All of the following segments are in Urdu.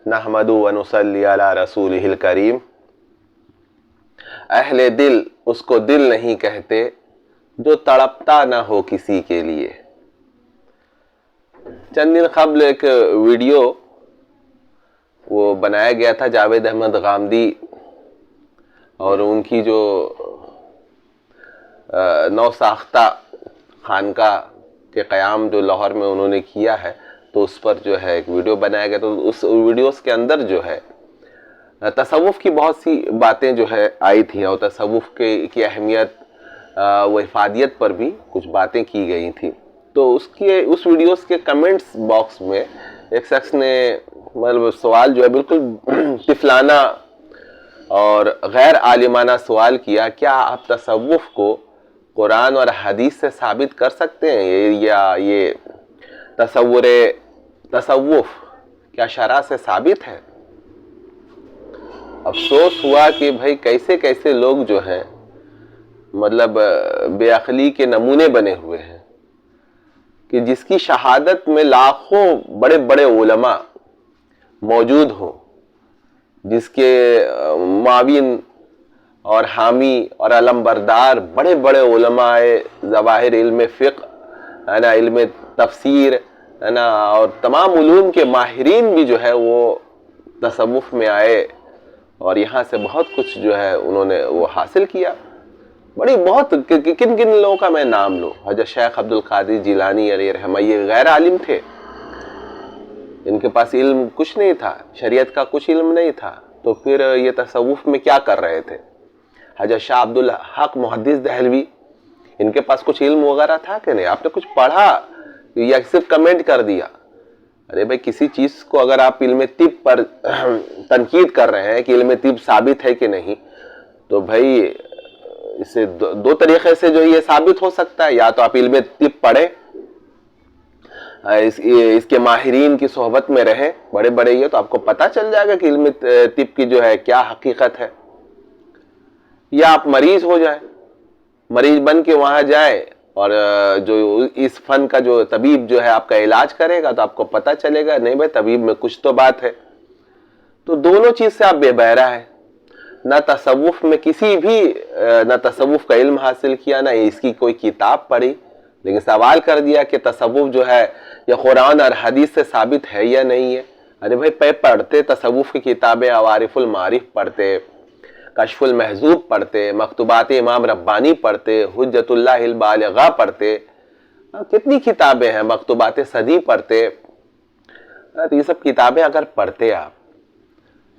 نحمد و نصلی علی رسولہ الکریم۔ اہل دل اس کو دل نہیں کہتے جو تڑپتا نہ ہو کسی کے لیے۔ چند دن قبل ایک ویڈیو وہ بنایا گیا تھا جاوید احمد غامدی اور ان کی جو نو ساختہ خانقاہ کے قیام جو لاہور میں انہوں نے کیا ہے، تو اس پر جو ہے ایک ویڈیو بنایا گیا۔ تو اس ویڈیوز کے اندر جو ہے تصوف کی بہت سی باتیں جو ہے آئی تھیں، اور تصوف کی اہمیت و افادیت پر بھی کچھ باتیں کی گئی تھیں۔ تو اس ویڈیوز کے کمنٹس باکس میں ایک شخص نے مطلب سوال جو ہے بالکل طفلانہ اور غیر عالمانہ سوال کیا، کیا آپ تصوف کو قرآن اور حدیث سے ثابت کر سکتے ہیں، یا یہ تصوف کیا شرع سے ثابت ہے؟ افسوس ہوا کہ بھائی کیسے کیسے لوگ جو ہیں مطلب بے عقلی کے نمونے بنے ہوئے ہیں، کہ جس کی شہادت میں لاکھوں بڑے بڑے علماء موجود ہوں، جس کے معاون اور حامی اور علمبردار بڑے بڑے علماء ظواہر علم فقہ ہے نا، علم تفسیر ہے نا، اور تمام علوم کے ماہرین بھی جو ہے وہ تصوف میں آئے اور یہاں سے بہت کچھ جو ہے انہوں نے وہ حاصل کیا۔ بہت کن کن لوگوں کا میں نام لوں، حضرت شیخ عبد القادر جیلانی علیہ رحمہ، یہ غیر عالم تھے، ان کے پاس علم کچھ نہیں تھا، شریعت کا کچھ علم نہیں تھا، تو پھر یہ تصوف میں کیا کر رہے تھے؟ حضرت شاہ عبد الحق محدث دہلوی، ان کے پاس کچھ علم وغیرہ تھا کہ نہیں؟ آپ نے کچھ پڑھا یا صرف کمنٹ کر دیا؟ ارے بھائی کسی چیز کو اگر آپ علم طب پر تنقید کر رہے ہیں کہ علم طب ثابت ہے کہ نہیں، تو بھائی اسے دو طریقے سے جو یہ ثابت ہو سکتا ہے، یا تو آپ علم طب پڑھیں، اس کے ماہرین کی صحبت میں رہیں بڑے بڑے، یہ تو آپ کو پتہ چل جائے گا کہ علم طب کی جو ہے کیا حقیقت ہے، یا آپ مریض ہو جائیں، مریض بن کے وہاں جائے اور جو اس فن کا جو طبیب جو ہے آپ کا علاج کرے گا، تو آپ کو پتہ چلے گا نہیں بھائی طبیب میں کچھ تو بات ہے۔ تو دونوں چیز سے آپ بے بہرہ ہیں، نہ تصوف میں نہ تصوف کا علم حاصل کیا، نہ اس کی کوئی کتاب پڑھی، لیکن سوال کر دیا کہ تصوف جو ہے یہ قرآن اور حدیث سے ثابت ہے یا نہیں ہے۔ ارے بھائی پڑھتے تصوف کی کتابیں، عوارف المعارف پڑھتے، کشف المحذوب پڑھتے، مکتوبات امام ربانی پڑھتے، حجت اللہ البالغہ پڑھتے، کتنی کتابیں ہیں، مکتوبات صدی پڑھتے۔ یہ سب کتابیں اگر پڑھتے آپ،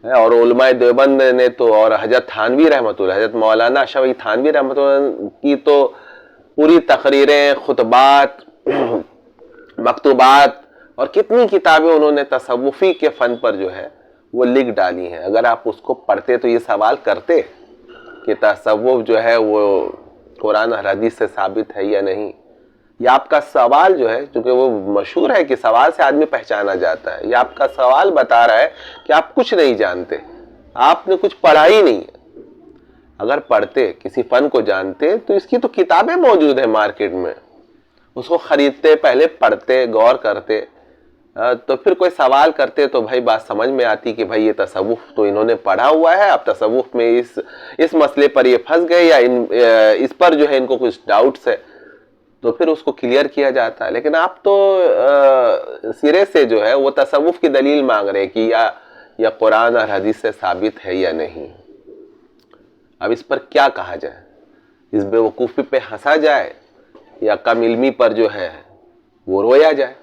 اور علماء دیوبند نے تو، اور حضرت تھانوی رحمۃ اللہ، حضرت مولانا اشرف علی تھانوی رحمۃ اللہ کی تو پوری تقریریں، خطبات، مکتوبات اور کتنی کتابیں انہوں نے تصوفی کے فن پر جو ہے وہ لکھ ڈالی ہیں۔ اگر آپ اس کو پڑھتے تو یہ سوال کرتے کہ تصوف جو ہے وہ قرآن اور حدیث سے ثابت ہے یا نہیں؟ یہ آپ کا سوال جو ہے، چونکہ وہ مشہور ہے کہ سوال سے آدمی پہچانا جاتا ہے، یہ آپ کا سوال بتا رہا ہے کہ آپ کچھ نہیں جانتے، آپ نے کچھ پڑھا ہی نہیں ہے۔ اگر پڑھتے، کسی فن کو جانتے، تو اس کی تو کتابیں موجود ہیں مارکیٹ میں، اس کو خریدتے، پہلے پڑھتے، غور کرتے، تو پھر کوئی سوال کرتے تو بھائی بات سمجھ میں آتی کہ بھائی یہ تصوف تو انہوں نے پڑھا ہوا ہے، اب تصوف میں اس مسئلے پر یہ پھنس گئے، یا اس پر جو ہے ان کو کچھ ڈاؤٹس ہے، تو پھر اس کو کلیئر کیا جاتا ہے۔ لیکن آپ تو سرے سے جو ہے وہ تصوف کی دلیل مانگ رہے کہ یا قرآن اور حدیث سے ثابت ہے یا نہیں۔ اب اس پر کیا کہا جائے؟ اس بے وقوفی پہ ہنسا جائے، یا کم علمی پر جو ہے وہ رویا جائے؟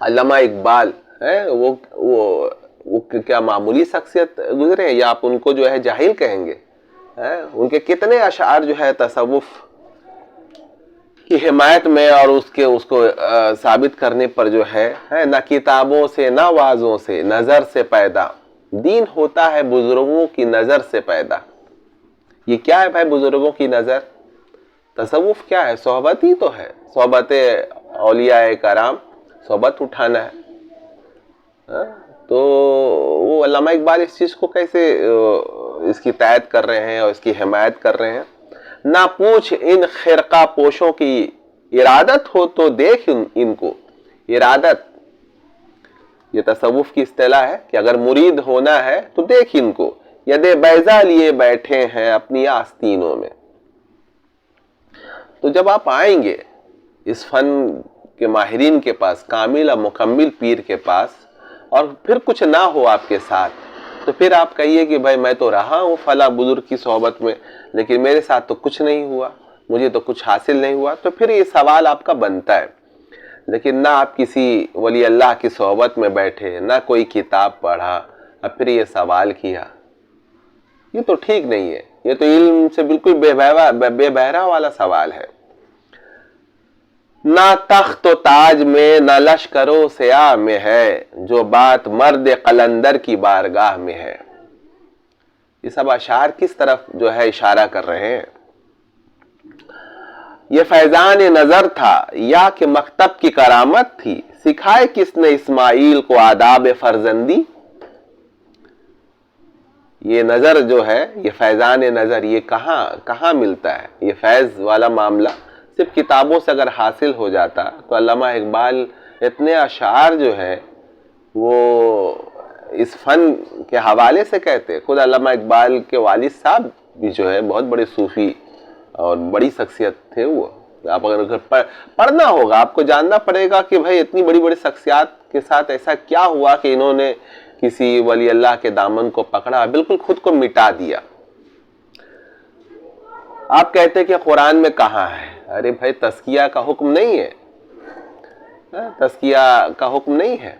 علامہ اقبال وہ کیا معمولی شخصیت گزرے، یا آپ ان کو جو ہے جاہل کہیں گے؟ ان کے کتنے اشعار جو ہے تصوف کی حمایت میں اور اس کو ثابت کرنے پر جو ہے نہ کتابوں سے، نہ وعظوں سے، نظر سے پیدا دین ہوتا ہے بزرگوں کی نظر سے پیدا۔ یہ کیا ہے بھائی بزرگوں کی نظر؟ تصوف کیا ہے؟ صحبت ہی تو ہے، صحبت اولیاء کرام، صحبت اٹھانا ہے۔ تو وہ علامہ اقبال اس چیز کو کیسے اس کی تائید کر رہے ہیں اور اس کی حمایت کر رہے ہیں؟ نہ پوچھ ان خرقہ پوشوں کی ارادت ہو تو دیکھ ان کو، ارادت یہ تصوف کی اصطلاح ہے کہ اگر مرید ہونا ہے تو دیکھ ان کو ید بیضا لیے بیٹھے ہیں اپنی آستینوں میں. تو جب آپ آئیں گے اس فن کے ماہرین کے پاس، کامل اور مکمل پیر کے پاس، اور پھر کچھ نہ ہو آپ کے ساتھ، تو پھر آپ کہیے کہ بھائی میں تو رہا ہوں فلاں بزرگ کی صحبت میں لیکن میرے ساتھ تو کچھ نہیں ہوا، مجھے تو کچھ حاصل نہیں ہوا، تو پھر یہ سوال آپ کا بنتا ہے. لیکن نہ آپ کسی ولی اللہ کی صحبت میں بیٹھے، نہ کوئی کتاب پڑھا، اب پھر یہ سوال کیا، یہ تو ٹھیک نہیں ہے. یہ تو علم سے بالکل بے بہرا والا سوال ہے. نہ تخت و تاج میں نہ لشکر و سیاہ میں ہے، جو بات مرد قلندر کی بارگاہ میں ہے. یہ سب اشعار کس طرف جو ہے اشارہ کر رہے ہیں؟ یہ فیضان نظر تھا یا کہ مکتب کی کرامت تھی، سکھائے کس نے اسماعیل کو آداب فرزندی. یہ نظر جو ہے، یہ فیضان نظر، یہ کہاں ملتا ہے؟ یہ فیض والا معاملہ صرف کتابوں سے اگر حاصل ہو جاتا تو علامہ اقبال اتنے اشعار جو ہے وہ اس فن کے حوالے سے کہتے. خود علامہ اقبال کے والد صاحب بھی جو ہے بہت بڑے صوفی اور بڑی شخصیت تھے. وہ آپ اگر پڑھنا ہوگا، آپ کو جاننا پڑے گا کہ بھائی اتنی بڑی بڑی شخصیات کے ساتھ ایسا کیا ہوا کہ انہوں نے کسی ولی اللہ کے دامن کو پکڑا، بالکل خود کو مٹا دیا. آپ کہتے کہ قرآن میں کہاں ہے؟ ارے بھائی تزکیہ کا حکم نہیں ہے، تزکیہ کا حکم نہیں ہے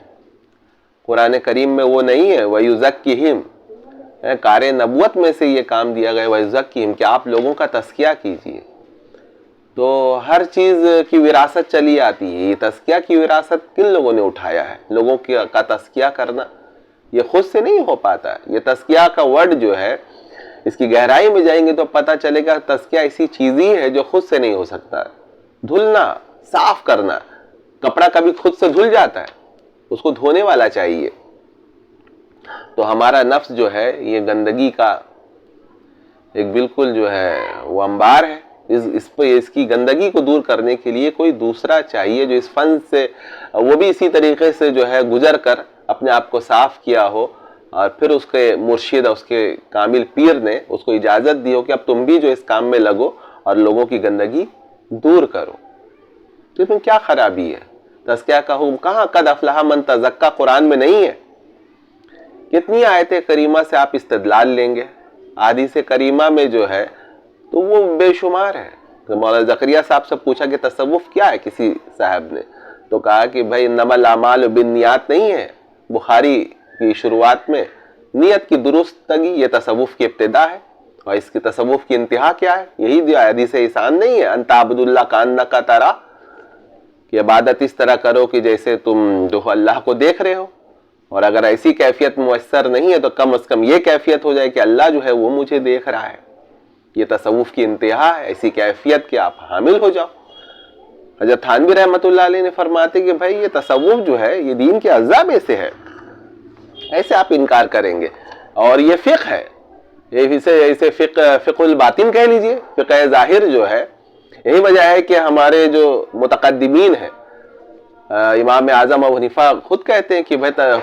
قرآن کریم میں، وہ نہیں ہے. وَيُزَكِّهِمْ، کار نبوت میں سے یہ کام دیا گیا وَيُزَكِّهِمْ کہ آپ لوگوں کا تزکیہ کیجئے. تو ہر چیز کی وراثت چلی آتی ہے. یہ تزکیہ کی وراثت کن لوگوں نے اٹھایا ہے؟ لوگوں کا تزکیہ کرنا یہ خود سے نہیں ہو پاتا. یہ تزکیہ کا ورڈ جو ہے، اس کی گہرائی میں جائیں گے تو پتہ چلے گا تزکیہ ایسی چیز ہی ہے جو خود سے نہیں ہو سکتا. دھلنا، صاف کرنا. کپڑا کبھی خود سے دھل جاتا ہے؟ اس کو دھونے والا چاہیے. تو ہمارا نفس جو ہے یہ گندگی کا ایک بالکل جو ہے وہ انبار ہے. اس کی گندگی کو دور کرنے کے لیے کوئی دوسرا چاہیے جو اس فن سے، وہ بھی اسی طریقے سے جو ہے گزر کر اپنے آپ کو صاف کیا ہو، اور پھر اس کے مرشد، اس کے کامل پیر نے اس کو اجازت دی ہو کہ اب تم بھی جو اس کام میں لگو اور لوگوں کی گندگی دور کرو. تو اس میں کیا خرابی ہے؟ تزکیہ کا حکم کہاں؟ قد افلح من تزکا قرآن میں نہیں ہے. کتنی آیت کریمہ سے آپ استدلال لیں گے؟ احادیث کریمہ میں جو ہے تو وہ بے شمار ہے. مولانا زکریا صاحب سے پوچھا کہ تصوف کیا ہے کسی صاحب نے، تو کہا کہ بھائی انما الاعمال بالنیات نہیں ہے. بخاری کی شروعات میں نیت کی درستگی یہ تصوف کی ابتدا ہے، اور اس کی تصوف کی انتہا کیا ہے؟ یہی جو حدیث احسان نہیں ہے، انت عبد اللہ کانک ترا، کہ عبادت اس طرح کرو کہ جیسے تم جو اللہ کو دیکھ رہے ہو. اور اگر ایسی کیفیت میسر نہیں ہے تو کم از کم یہ کیفیت ہو جائے کہ اللہ جو ہے وہ مجھے دیکھ رہا ہے. یہ تصوف کی انتہا ہے، ایسی کیفیت کہ آپ حامل ہو جاؤ. حضرت تھانوی رحمۃ اللہ علیہ نے فرماتے کہ بھائی یہ تصوف جو ہے یہ دین کے اعضاء میں سے ہے، ایسے آپ انکار کریں گے. اور یہ فقہ ہے، اسے فقہ الباطن کہہ لیجئے، فقہ ظاہر جو ہے. یہی وجہ ہے کہ ہمارے جو متقدمین ہیں، امام اعظم ابو حنیفہ خود کہتے ہیں کہ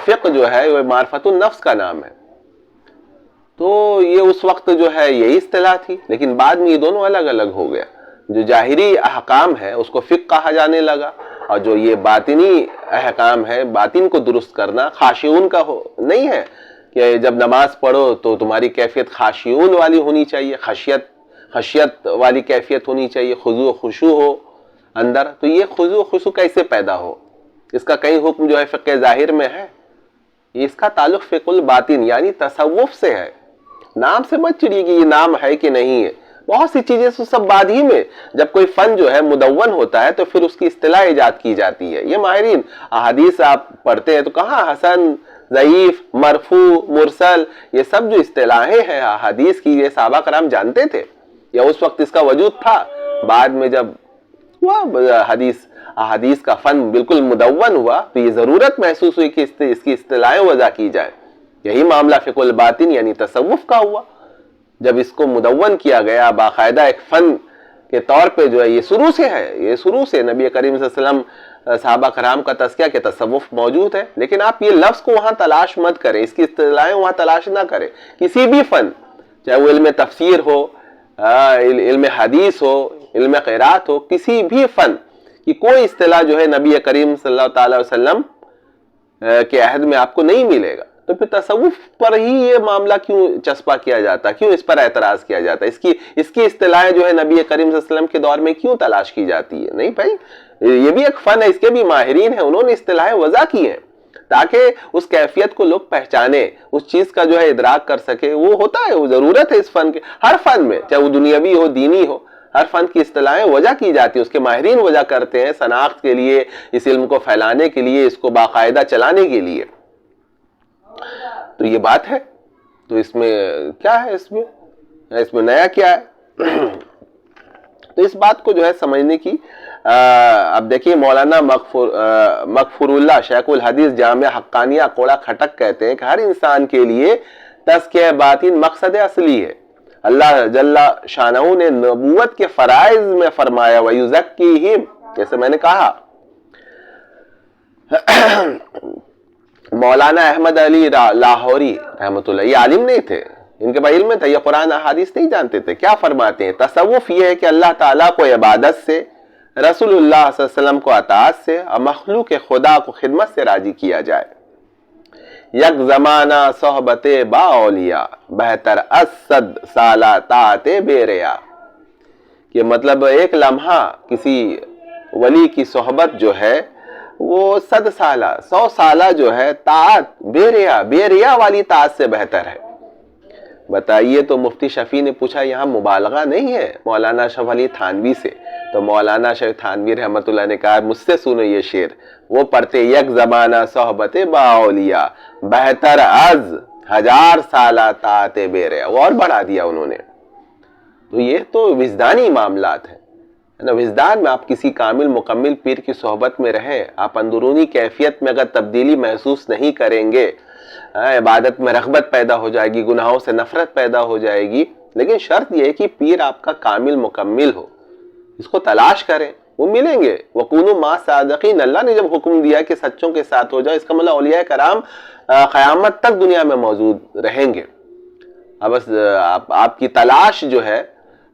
فقہ جو ہے وہ معرفت النفس کا نام ہے. تو یہ اس وقت جو ہے یہی اصطلاح تھی، لیکن بعد میں یہ دونوں الگ الگ ہو گیا. جو ظاہری احکام ہے اس کو فقہ کہا جانے لگا، اور جو یہ باطنی احکام ہے، باطن کو درست کرنا، خاشعون کا نہیں ہے کہ جب نماز پڑھو تو تمہاری کیفیت خاشعون والی ہونی چاہیے، خشیت والی کیفیت ہونی چاہیے، خضوع و خشوع ہو اندر. تو یہ خضوع و خشوع کیسے پیدا ہو؟ اس کا کئی حکم جو ہے فقہ ظاہر میں ہے. اس کا تعلق فقہ الباطن یعنی تصوف سے ہے. نام سے مت چڑیے کہ یہ نام ہے کہ نہیں ہے. بہت سی چیزیں سب بعد ہی میں، جب کوئی فن جو ہے مدون ہوتا ہے تو پھر اس کی اصطلاح ایجاد کی جاتی ہے. یہ ماہرین احادیث آپ پڑھتے ہیں تو کہاں حسن، ضعیف، مرفوع، مرسل، یہ سب جو اصطلاحیں ہیں احادیث کی، یہ صحابہ کرام جانتے تھے یا اس وقت اس کا وجود تھا؟ بعد میں جب احادیث کا فن بالکل مدون ہوا تو یہ ضرورت محسوس ہوئی کہ اس کی اصطلاحیں وضع کی جائیں. یہی معاملہ فقہ الباطن یعنی تصوف کا ہوا. جب اس کو مدون کیا گیا باقاعدہ ایک فن کے طور پہ جو ہے، یہ شروع سے ہے، یہ شروع سے نبی کریم صلی اللہ علیہ وسلم صحابہ کرام کا تذکیہ کہ تصوف موجود ہے، لیکن آپ یہ لفظ کو وہاں تلاش مت کریں، اس کی اصطلاحیں وہاں تلاش نہ کریں. کسی بھی فن، چاہے وہ علم تفسیر ہو، علم حدیث ہو، علم قرات ہو، کسی بھی فن کی کوئی اصطلاح جو ہے نبی کریم صلی اللہ تعالی وسلم کے عہد میں آپ کو نہیں ملے گا. تو پھر تصوف پر ہی یہ معاملہ کیوں چسپا کیا جاتا ہے، کیوں اس پر اعتراض کیا جاتا ہے، اس کی اصطلاحیں جو ہے نبی کریم صلی اللہ علیہ وسلم کے دور میں کیوں تلاش کی جاتی ہے؟ نہیں بھائی، یہ بھی ایک فن ہے، اس کے بھی ماہرین ہیں، انہوں نے اصطلاحیں وضع کی ہیں تاکہ اس کیفیت کو لوگ پہچانے، اس چیز کا جو ہے ادراک کر سکے. وہ ہوتا ہے، وہ ضرورت ہے اس فن کے. ہر فن میں، چاہے وہ دنیاوی ہو دینی ہو، ہر فن کی اصطلاحیں وضع کی جاتی ہیں، اس کے ماہرین وضع کرتے ہیں شناخت کے لیے، اس علم کو پھیلانے کے لیے، اس کو باقاعدہ چلانے کے لیے. تو یہ بات ہے. تو اس میں کیا ہے، اس میں نیا کیا ہے؟ تو اس بات کو جو ہے سمجھنے کی اب دیکھیے مولانا مغفور اللہ شیخ الحدیث جامع حقانیہ کوڑا کھٹک کہتے ہیں کہ ہر انسان کے لیے تزکیہ باطن مقصد اصلی ہے. اللہ جل شانہ نے نبوت کے فرائض میں فرمایا وَيُزَكِّيهِمْ، جیسے میں نے کہا. مولانا احمد علی لاہوری رحمۃ اللہ یہ عالم نہیں تھے، ان کے پاس علم تھا، یہ قرآن احادیث نہیں جانتے تھے. کیا فرماتے ہیں؟ تصوف یہ ہے کہ اللہ تعالیٰ کو عبادت سے، رسول اللہ صلی اللہ علیہ وسلم کو اطاعت سے اور مخلوق خدا کو خدمت سے راضی کیا جائے. یک زمانہ صحبت با اولیاء بہتر از صد سالہ طاعت بے ریا. کہ مطلب ایک لمحہ کسی ولی کی صحبت جو ہے وہ 100 سالہ 100 سالہ جو ہے طاعت بے ریا والی طاعت سے بہتر ہے. بتائیے. تو مفتی شفیع نے پوچھا یہاں مبالغہ نہیں ہے مولانا اشرف علی تھانوی سے؟ تو مولانا اشرف تھانوی رحمۃ اللہ نے کہا مجھ سے سنو یہ شعر. وہ پڑھتے یک زمانہ صحبت با اولیاء بہتر از 1000 سالہ طاعت بے ریا. وہ اور بڑھا دیا انہوں نے. تو یہ تو وجدانی معاملات ہیں. وجدان میں آپ کسی کامل مکمل پیر کی صحبت میں رہیں، آپ اندرونی کیفیت میں اگر تبدیلی محسوس نہیں کریں گے، عبادت میں رغبت پیدا ہو جائے گی، گناہوں سے نفرت پیدا ہو جائے گی. لیکن شرط یہ ہے کہ پیر آپ کا کامل مکمل ہو. اس کو تلاش کریں، وہ ملیں گے. وَقُونُوا مَعَ الصَّادِقِينَ، اللہ نے جب حکم دیا کہ سچوں کے ساتھ ہو جاؤ، اس کا مطلب اولیاء کرام قیامت تک دنیا میں موجود رہیں گے. اب بس آپ کی تلاش جو ہے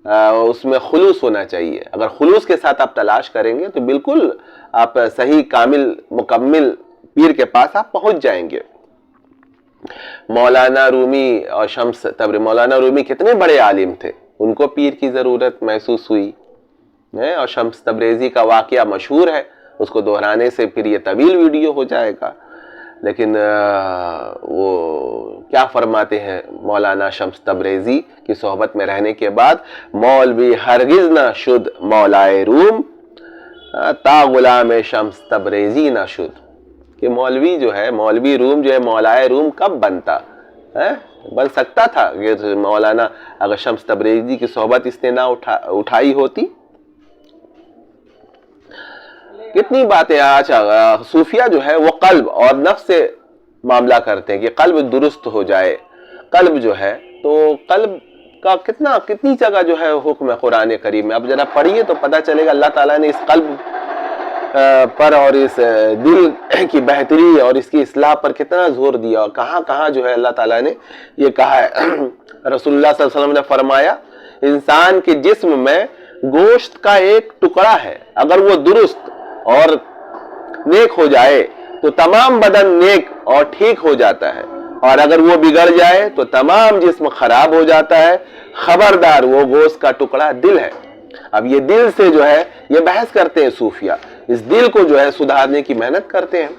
اس میں خلوص ہونا چاہیے. اگر خلوص کے ساتھ آپ تلاش کریں گے تو بالکل آپ صحیح کامل مکمل پیر کے پاس آپ پہنچ جائیں گے. مولانا رومی اور شمس تبریزی، مولانا رومی کتنے بڑے عالم تھے، ان کو پیر کی ضرورت محسوس ہوئی. اور شمس تبریزی کا واقعہ مشہور ہے، اس کو دہرانے سے پھر یہ طویل ویڈیو ہو جائے گا. لیکن وہ کیا فرماتے ہیں مولانا شمس تبریزی کی صحبت میں رہنے کے بعد؟ مولوی ہرگز نہ شد مولائے روم تا غلام شمس تبریزی نہ شد. کہ مولوی جو ہے، مولوی روم جو ہے، مولائے روم کب بنتا؟ بن سکتا تھا کہ مولانا اگر شمس تبریزی کی صحبت اس نے نہ اٹھائی ہوتی. کتنی باتیں آج صوفیہ جو ہے وہ قلب اور نفس سے معاملہ کرتے ہیں کہ قلب درست ہو جائے. قلب جو ہے تو قلب کا کتنی جگہ جو ہے حکم ہے قرآن کریم میں. اب ذرا پڑھیے تو پتہ چلے گا اللہ تعالیٰ نے اس قلب پر اور اس دل کی بہتری اور اس کی اصلاح پر کتنا زور دیا، اور کہاں کہاں جو ہے اللہ تعالیٰ نے یہ کہا ہے. رسول اللہ صلی اللہ علیہ وسلم نے فرمایا انسان کے جسم میں گوشت کا ایک ٹکڑا ہے، اگر وہ درست اور نیک ہو جائے تو تمام بدن نیک اور ٹھیک ہو جاتا ہے، اور اگر وہ بگڑ جائے تو تمام جسم خراب ہو جاتا ہے. خبردار وہ گوشت کا ٹکڑا دل ہے. اب یہ دل سے جو ہے یہ بحث کرتے ہیں صوفیہ، اس دل کو جو ہے سدھارنے کی محنت کرتے ہیں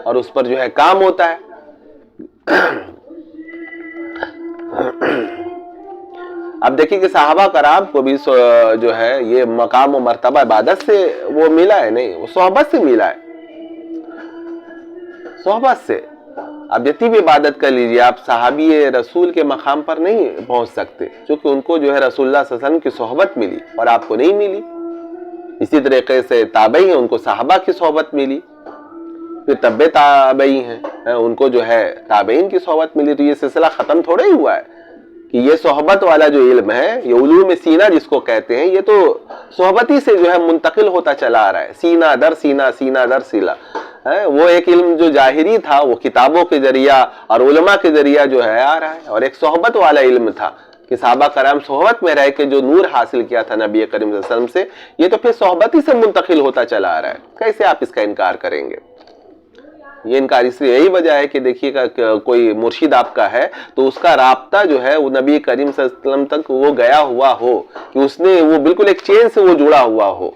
اور اس پر جو ہے کام ہوتا ہے. اب دیکھیں کہ صحابہ کرام کو بھی جو ہے یہ مقام و مرتبہ عبادت سے وہ ملا ہے نہیں، وہ صحبت سے ملا ہے، صحبت سے. اب جتنی بھی عبادت کر لیجئے آپ صحابی رسول کے مقام پر نہیں پہنچ سکتے، چونکہ ان کو جو ہے رسول اللہ صلی اللہ علیہ وسلم کی صحبت ملی اور آپ کو نہیں ملی. اسی طریقے سے تابعی ہیں، ان کو صحابہ کی صحبت ملی، پھر تبع تابعی ہیں ان کو جو ہے تابعین کی صحبت ملی. تو یہ سلسلہ ختم تھوڑا ہی ہوا ہے کہ یہ صحبت والا جو علم ہے، یہ علوم سینہ جس کو کہتے ہیں، یہ تو صحبتی سے جو ہے منتقل ہوتا چلا آ رہا ہے، سینہ در سینہ، سینہ در سینہ. وہ ایک علم جو ظاہری تھا وہ کتابوں کے ذریعہ اور علماء کے ذریعہ جو ہے آ رہا ہے، اور ایک صحبت والا علم تھا کہ صحابہ کرام صحبت میں رہ کے جو نور حاصل کیا تھا نبی کریم صلی اللہ علیہ وسلم سے، یہ تو پھر صحبتی سے منتقل ہوتا چلا آ رہا ہے. کیسے آپ اس کا انکار کریں گے؟ یہ انکار اس لیے یہی وجہ ہے کہ دیکھیے گا کہ کوئی مرشد آپ کا ہے تو اس کا رابطہ جو ہے وہ نبی کریم صلی اللہ علیہ وسلم تک وہ گیا ہوا ہو، کہ اس نے وہ بالکل ایک چین سے وہ جڑا ہوا ہو،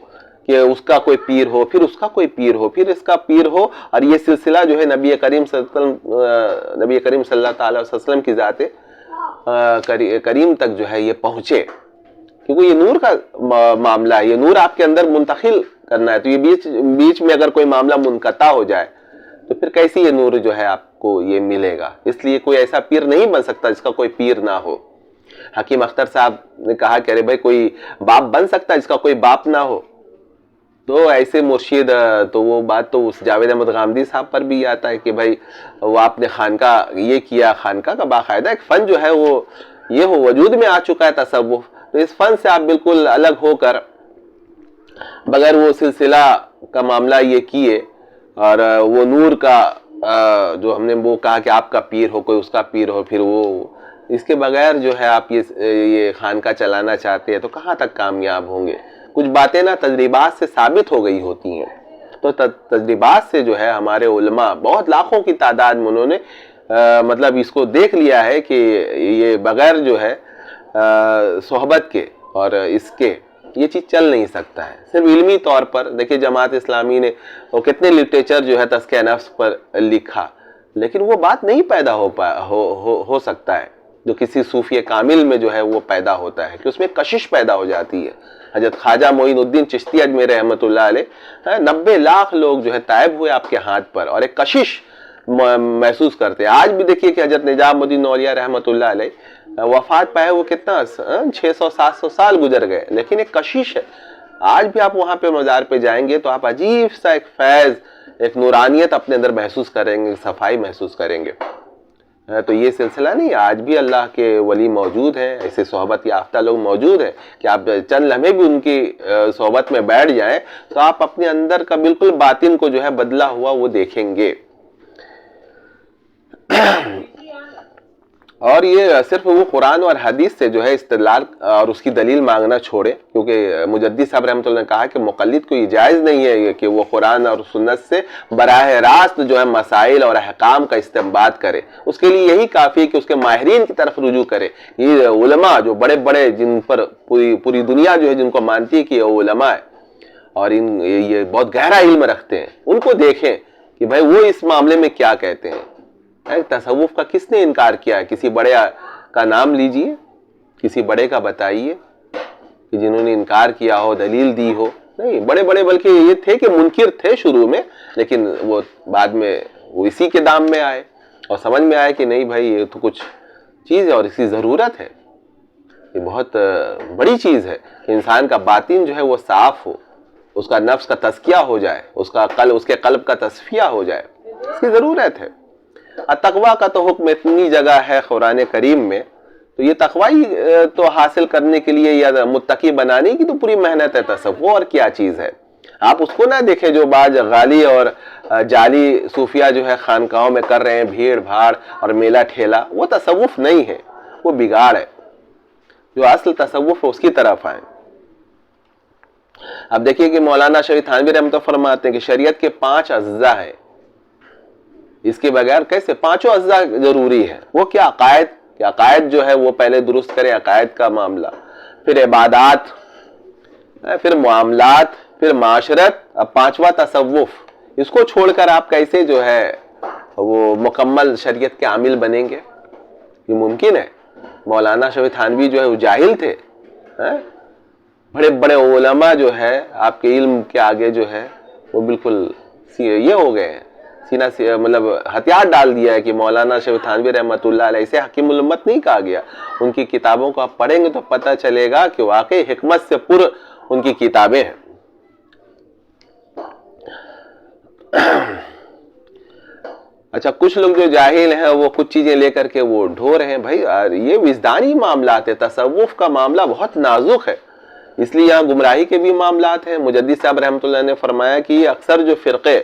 کہ اس کا کوئی پیر ہو، پھر اس کا کوئی پیر ہو، پھر اس کا پیر ہو، اور یہ سلسلہ جو ہے نبی کریم صلی اللہ تعالی وسلم کی ذات کریم تک جو ہے یہ پہنچے. کیونکہ یہ نور کا معاملہ ہے، یہ نور آپ کے اندر منتقل کرنا ہے. تو یہ بیچ میں اگر کوئی معاملہ منقطع ہو جائے تو پھر کیسی یہ نور جو ہے آپ کو یہ ملے گا؟ اس لیے کوئی ایسا پیر نہیں بن سکتا جس کا کوئی پیر نہ ہو. حکیم اختر صاحب نے کہا کہ ارے بھائی کوئی باپ بن سکتا ہے جس کا کوئی باپ نہ ہو؟ تو ایسے مرشد، تو وہ بات تو اس جاوید احمد غامدی صاحب پر بھی آتا ہے کہ بھائی وہ آپ نے خانقاہ یہ کیا، خانقاہ کا باقاعدہ ایک فن جو ہے وہ یہ ہو وجود میں آ چکا ہے تصوف. تو اس فن سے آپ بالکل الگ ہو کر بغیر وہ سلسلہ کا معاملہ یہ کیے، اور وہ نور کا جو ہم نے وہ کہا کہ آپ کا پیر ہو، کوئی اس کا پیر ہو، پھر وہ اس کے بغیر جو ہے آپ یہ خانقاہ چلانا چاہتے ہیں تو کہاں تک کامیاب ہوں گے؟ کچھ باتیں نا تجربات سے ثابت ہو گئی ہوتی ہیں. تو تجربات سے جو ہے ہمارے علماء بہت لاکھوں کی تعداد میں انہوں نے مطلب اس کو دیکھ لیا ہے کہ یہ بغیر جو ہے صحبت کے اور اس کے یہ چیز چل نہیں سکتا ہے. صرف علمی طور پر دیکھیں جماعت اسلامی نے وہ کتنے لٹریچر جو ہے تزکیہ نفس پر لکھا، لیکن وہ بات نہیں پیدا ہو سکتا ہے جو کسی صوفی کامل میں جو ہے وہ پیدا ہوتا ہے، کہ اس میں کشش پیدا ہو جاتی ہے. حضرت خواجہ معین الدین چشتی اجمیری رحمۃ اللہ علیہ 90 لاکھ لوگ جو ہے تائب ہوئے آپ کے ہاتھ پر، اور ایک کشش محسوس کرتے ہیں. آج بھی دیکھیے کہ حضرت نجام الدین اولیاء رحمۃ اللہ علیہ وفات پائے وہ کتنا 600-700 سال گزر گئے، لیکن ایک کشش ہے. آج بھی آپ وہاں پہ مزار پہ جائیں گے تو آپ عجیب سا ایک فیض، ایک نورانیت اپنے اندر محسوس کریں گے، صفائی محسوس کریں گے. تو یہ سلسلہ نہیں، آج بھی اللہ کے ولی موجود ہیں، ایسے صحبت یافتہ لوگ موجود ہیں کہ آپ چند لمحے بھی ان کی صحبت میں بیٹھ جائیں تو آپ اپنے اندر کا بالکل باطن کو جو ہے بدلا ہوا وہ دیکھیں گے. اور یہ صرف وہ قرآن اور حدیث سے جو ہے استدلال اور اس کی دلیل مانگنا چھوڑے، کیونکہ مجدد صاحب رحمۃ اللہ نے کہا کہ مقلد کو یہ جائز نہیں ہے کہ وہ قرآن اور سنت سے براہ راست جو ہے مسائل اور احکام کا استنباط کرے. اس کے لیے یہی کافی ہے کہ اس کے ماہرین کی طرف رجوع کرے. یہ علماء جو بڑے بڑے جن پر پوری دنیا جو ہے جن کو مانتی ہے کہ یہ علماء ہے اور یہ بہت گہرا علم رکھتے ہیں، ان کو دیکھیں کہ بھائی وہ اس معاملے میں کیا کہتے ہیں. تصوف کا کس نے انکار کیا ہے؟ کسی بڑے کا نام لیجئے، کسی بڑے کا بتائیے کہ جنہوں نے انکار کیا ہو، دلیل دی ہو. نہیں، بڑے بڑے بلکہ یہ تھے کہ منکر تھے شروع میں، لیکن وہ بعد میں وہ اسی کے دام میں آئے اور سمجھ میں آئے کہ نہیں بھائی یہ تو کچھ چیز ہے اور اس کی ضرورت ہے. یہ بہت بڑی چیز ہے کہ انسان کا باطن جو ہے وہ صاف ہو، اس کا نفس کا تزکیہ ہو جائے، اس کے قلب کا تصفیہ ہو جائے، اس کی ضرورت ہے. تقویٰ کا تو حکم اتنی جگہ ہے قرآن کریم میں، تو یہ تقوی تو حاصل کرنے کے لیے یا متقی بنانے کی تو پوری محنت ہے تصوف، اور کیا چیز ہے. آپ اس کو نہ دیکھیں جو بعض غالی اور جعلی صوفیہ جو ہے خانقاہوں میں کر رہے ہیں، بھیڑ بھاڑ اور میلہ ٹھیلا. وہ تصوف نہیں ہے، وہ بگاڑ ہے. جو اصل تصوف ہے اس کی طرف آئیں. اب دیکھیے کہ مولانا شفیع تھانوی رحمۃ اللہ فرماتے ہیں کہ شریعت کے 5 اجزاء ہیں، اس کے بغیر کیسے؟ 5 اجزاء ضروری ہے. وہ کیا؟ عقائد، کہ عقائد جو ہے وہ پہلے درست کریں، عقائد کا معاملہ، پھر عبادات، پھر معاملات، پھر معاشرت، اب 5واں تصوف. اس کو چھوڑ کر آپ کیسے جو ہے وہ مکمل شریعت کے عامل بنیں گے؟ یہ ممکن ہے؟ مولانا شفیع تھانوی جو ہے وہ جاہل تھے، بڑے بڑے علماء جو ہے آپ کے علم کے آگے جو ہے وہ بالکل یہ ہو گئے ہیں، سینہ مطلب ہتھیار ڈال دیا ہے کہ مولانا شفیع تھانوی رحمۃ اللہ علیہ سے حکیم الامت نہیں کہا گیا. ان کی کتابوں کو آپ پڑھیں گے تو پتہ چلے گا کہ واقعی حکمت سے پر ان کی کتابیں ہیں. اچھا کچھ لوگ جو جاہل ہیں وہ کچھ چیزیں لے کر کے وہ ڈھو رہے ہیں. بھائی یہ وجدانی معاملات ہے, تصوف کا معاملہ بہت نازک ہے, اس لیے یہاں گمراہی کے بھی معاملات ہیں. مجدد صاحب رحمۃ اللہ نے فرمایا کہ اکثر جو فرقے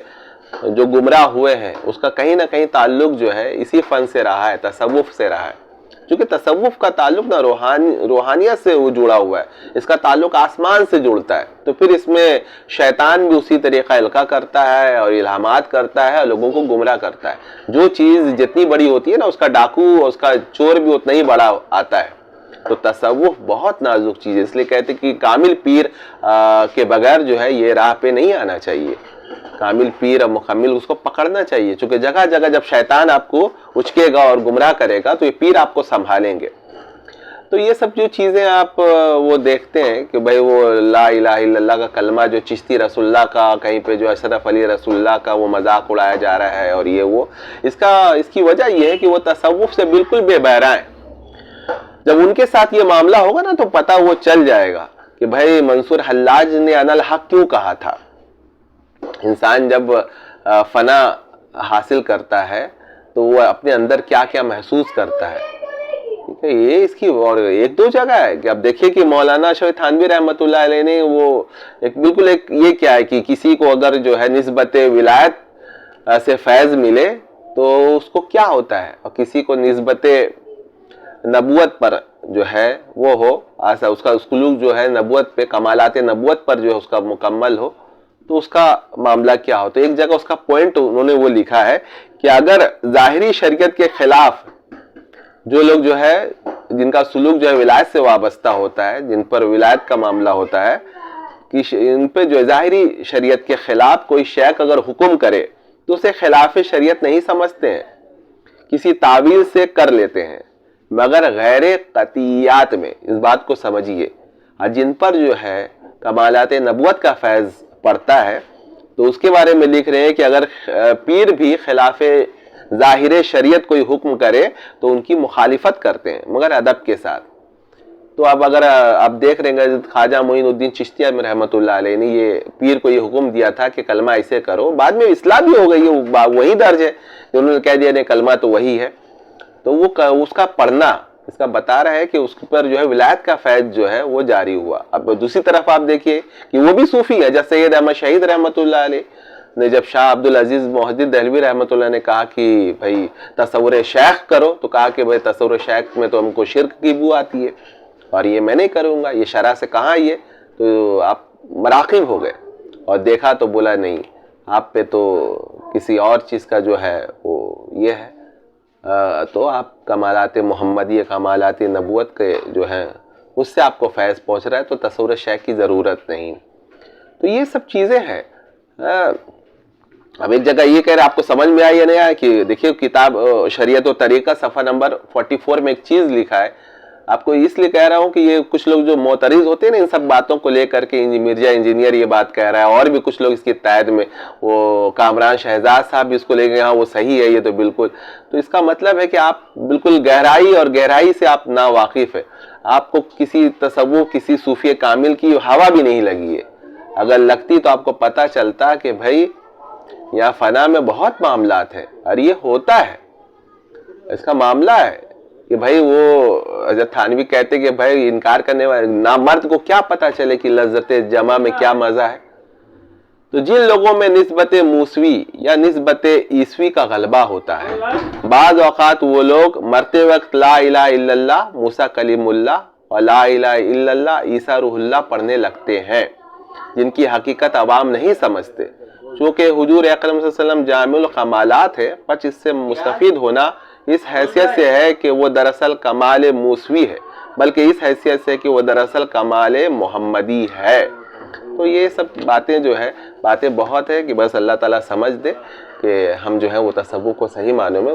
جو گمراہ ہوئے ہیں اس کا کہیں نہ کہیں تعلق جو ہے اسی فن سے رہا ہے, تصوف سے رہا ہے. کیونکہ تصوف کا تعلق نہ روحانیت سے وہ جڑا ہوا ہے, اس کا تعلق آسمان سے جڑتا ہے. تو پھر اس میں شیطان بھی اسی طریقہ القاء کرتا ہے اور الہامات کرتا ہے اور لوگوں کو گمراہ کرتا ہے. جو چیز جتنی بڑی ہوتی ہے نا اس کا ڈاکو اور اس کا چور بھی اتنا ہی بڑا آتا ہے. تو تصوف بہت نازک چیز ہے, اس لیے کہتے ہیں کہ کامل پیر کے بغیر جو ہے یہ راہ پہ نہیں آنا چاہیے. کامل پیر اور مکمل اس کو پکڑنا چاہیے, چونکہ جگہ جگہ جب شیطان آپ کو اچکے گا اور گمراہ کرے گا تو یہ پیر آپ کو سنبھالیں گے. تو یہ سب جو چیزیں آپ وہ دیکھتے ہیں کہ بھئی وہ لا الہ الا اللہ کا کلمہ جو چشتی رسول اللہ کا, کہیں پہ جو اشرف علی رسول اللہ کا وہ مذاق اڑایا جا رہا ہے, اور یہ وہ اس کی وجہ یہ ہے کہ وہ تصوف سے بالکل بے بہرا ہیں. جب ان کے ساتھ یہ معاملہ ہوگا نا تو پتہ وہ چل جائے گا کہ بھئی منصور حلاج نے انا الحق کیوں کہا تھا. انسان جب فنا حاصل کرتا ہے تو وہ اپنے اندر کیا کیا محسوس کرتا ہے. یہ اس کی اور ایک دو جگہ ہے کہ اب دیکھیے کہ مولانا شوقت تھانوی رحمۃ اللہ علیہ نے وہ بالکل یہ کیا ہے کہ کسی کو اگر جو ہے نسبت ولایت سے فیض ملے تو اس کو کیا ہوتا ہے, اور کسی کو نسبت نبوت پر جو ہے وہ ہو, ایسا اس کا سلوک جو ہے نبوت پہ, کمالات نبوت پر جو ہے اس کا مکمل ہو, تو اس کا معاملہ کیا ہو. تو ایک جگہ اس کا پوائنٹ انہوں نے وہ لکھا ہے کہ اگر ظاہری شریعت کے خلاف جو لوگ جو ہے جن کا سلوک جو ہے ولایت سے وابستہ ہوتا ہے, جن پر ولایت کا معاملہ ہوتا ہے, کہ ان پہ جو ظاہری شریعت کے خلاف کوئی شیخ اگر حکم کرے تو اسے خلاف شریعت نہیں سمجھتے ہیں, کسی تعویل سے کر لیتے ہیں, مگر غیر قطعیات میں اس بات کو سمجھیے. اور جن پر جو ہے کمالات نبوت کا فیض پڑتا ہے تو اس کے بارے میں لکھ رہے ہیں کہ اگر پیر بھی خلاف ظاہر شریعت کوئی حکم کرے تو ان کی مخالفت کرتے ہیں, مگر ادب کے ساتھ. تو اب اگر آپ دیکھ رہے ہیں خواجہ معین الدین چشتیہ رحمۃ اللہ علیہ نے یہ پیر کو یہ حکم دیا تھا کہ کلمہ ایسے کرو, بعد میں اصلاح بھی ہو گئی ہے, وہی درج ہے کہ انہوں نے کہہ دیا نہیں کلمہ تو وہی ہے. تو وہ اس کا پڑھنا اس کا بتا رہا ہے کہ اس پر جو ہے ولایت کا فیض جو ہے وہ جاری ہوا. اب دوسری طرف آپ دیکھیے کہ وہ بھی صوفی ہے, جیسے سید احمد شہید رحمۃ اللہ علیہ نے جب شاہ عبدالعزیز محدث دہلوی رحمۃ اللہ نے کہا کہ بھائی تصور شیخ کرو, تو کہا کہ بھائی تصور شیخ میں تو ہم کو شرک کی بو آتی ہے اور یہ میں نہیں کروں گا, یہ شرع سے کہاں یہ. تو آپ مراقب ہو گئے اور دیکھا تو بولا نہیں, آپ پہ تو کسی اور چیز کا جو ہے وہ یہ ہے. تو آپ کمالات محمدی کمالات نبوت کے جو ہیں اس سے آپ کو فیض پہنچ رہا ہے, تو تصور شیخ کی ضرورت نہیں. تو یہ سب چیزیں ہیں. اب ایک جگہ یہ کہہ رہے آپ کو سمجھ میں آئی یا نہیں آیا کہ دیکھیے کتاب شریعت و طریقہ صفحہ نمبر 44 میں ایک چیز لکھا ہے. آپ کو اس لیے کہہ رہا ہوں کہ یہ کچھ لوگ جو معترض ہوتے ہیں نا ان سب باتوں کو لے کر کے, مرزا انجینئر یہ بات کہہ رہا ہے, اور بھی کچھ لوگ اس کی تائید میں, وہ کامران شہزاد صاحب بھی اس کو لے گئے ہاں وہ صحیح ہے یہ تو بالکل. تو اس کا مطلب ہے کہ آپ بالکل گہرائی سے آپ نا واقف ہے, آپ کو کسی تصوف کسی صوفی کامل کی ہوا بھی نہیں لگی ہے. اگر لگتی تو آپ کو پتہ چلتا کہ بھائی یہاں فنا میں بہت معاملات ہیں, اور یہ ہوتا ہے, اس کا معاملہ ہے کہ بھائی وہ حضرت تھانوی کہتے کہ بھائی انکار کرنے والے نامرد کو کیا پتا چلے کہ لذت جمع میں کیا مزہ ہے. تو جن لوگوں میں نسبت موسوی یا نسبت عیسوی کا غلبہ ہوتا ہے, بعض اوقات وہ لوگ مرتے وقت لا الہ الا اللہ موسیٰ کلیم اللہ اور لا الہ الا اللہ عیسیٰ روح اللہ پڑھنے لگتے ہیں, جن کی حقیقت عوام نہیں سمجھتے. چونکہ حضور اکرم صلی اللہ علیہ وسلم جامع الکمالات ہے, پس اس سے مستفید ہونا اس حیثیت سے ہے کہ وہ دراصل کمال موسوی ہے, بلکہ اس حیثیت سے کہ وہ دراصل کمال محمدی ہے. تو یہ سب باتیں جو ہے باتیں بہت ہے کہ بس اللہ تعالیٰ سمجھ دے کہ ہم جو ہے وہ تصوف کو صحیح معنوں میں